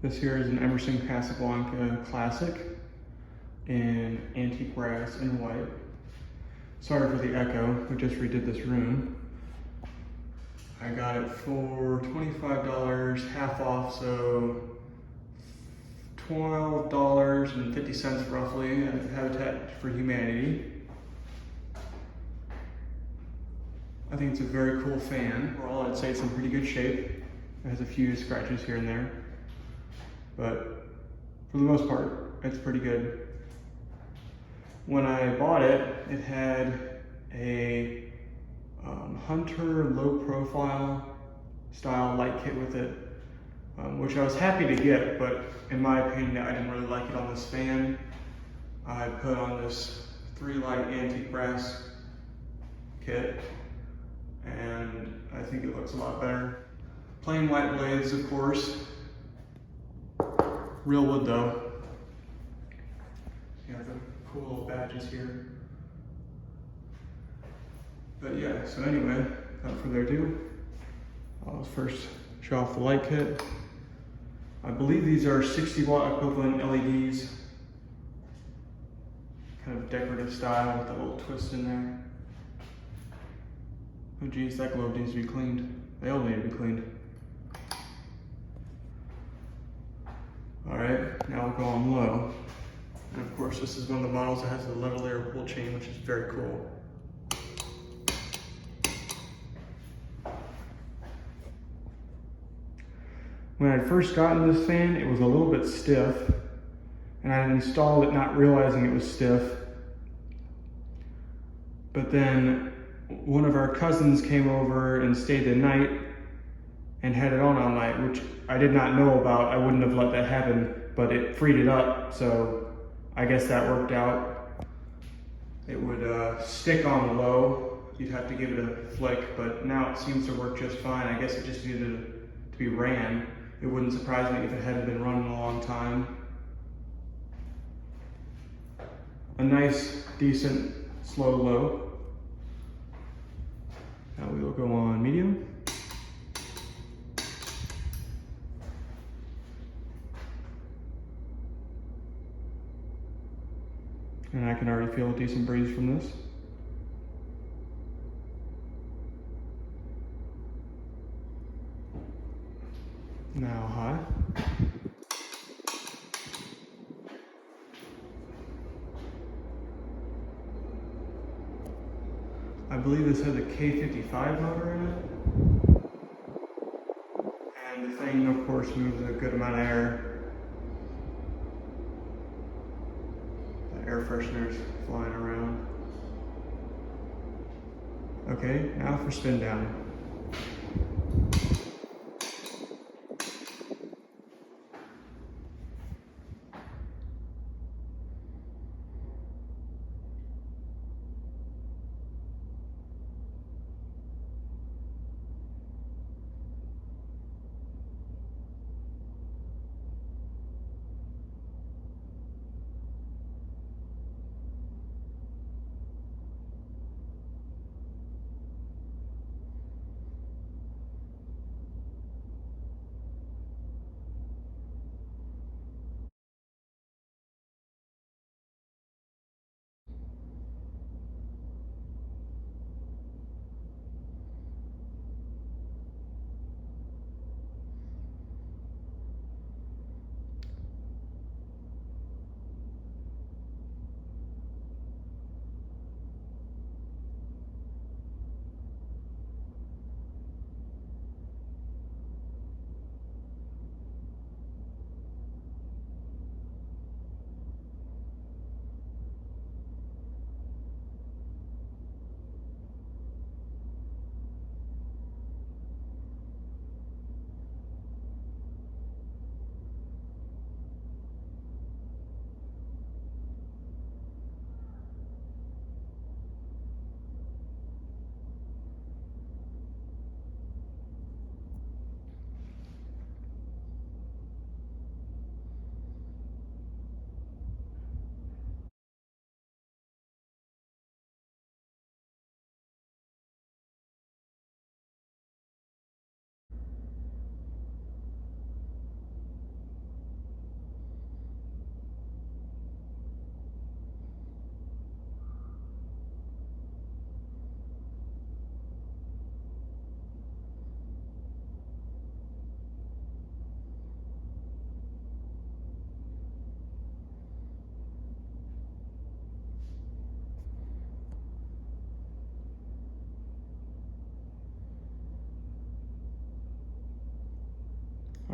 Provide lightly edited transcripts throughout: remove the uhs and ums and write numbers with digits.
This here is an Emerson Casablanca Classic in antique brass and white. Sorry for the echo, we just redid this room. I got it for $25, half off, so $12.50 roughly at Habitat for Humanity. I think it's a very cool fan. Overall, I'd say it's in pretty good shape. It has a few scratches here and there, but for the most part, it's pretty good. When I bought it, it had a Hunter low profile style light kit with it, which I was happy to get, but in my opinion, I didn't really like it on this fan. I put on this 3-light antique brass kit, and I think it looks a lot better. Plain white blades, of course. Real wood though. You have the cool little badges here. But yeah, so anyway, without further ado, I'll first show off the light kit. I believe these are 60-watt equivalent LEDs. Kind of decorative style with a little twist in there. Oh geez, that globe needs to be cleaned. They all need to be cleaned. Alright, now we'll go on low. And of course, this is one of the models that has the lavalier pull chain, which is very cool. When I first gotten this fan, it was a little bit stiff, and I installed it not realizing it was stiff. But then one of our cousins came over and stayed the night and had it on all night, which I did not know about. I wouldn't have let that happen, but it freed it up, so I guess that worked out. It would stick on low. You'd have to give it a flick, but now it seems to work just fine. I guess it just needed to be ran. It wouldn't surprise me if it hadn't been run in a long time. A nice, decent, slow low. Now we will go on medium. And I can already feel a decent breeze from this. Now high. I believe this has a K55 motor in it. And the thing, of course, moves a good amount of air. The air freshener's flying around. Okay, now for spin down.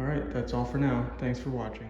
All right, that's all for now. Thanks for watching.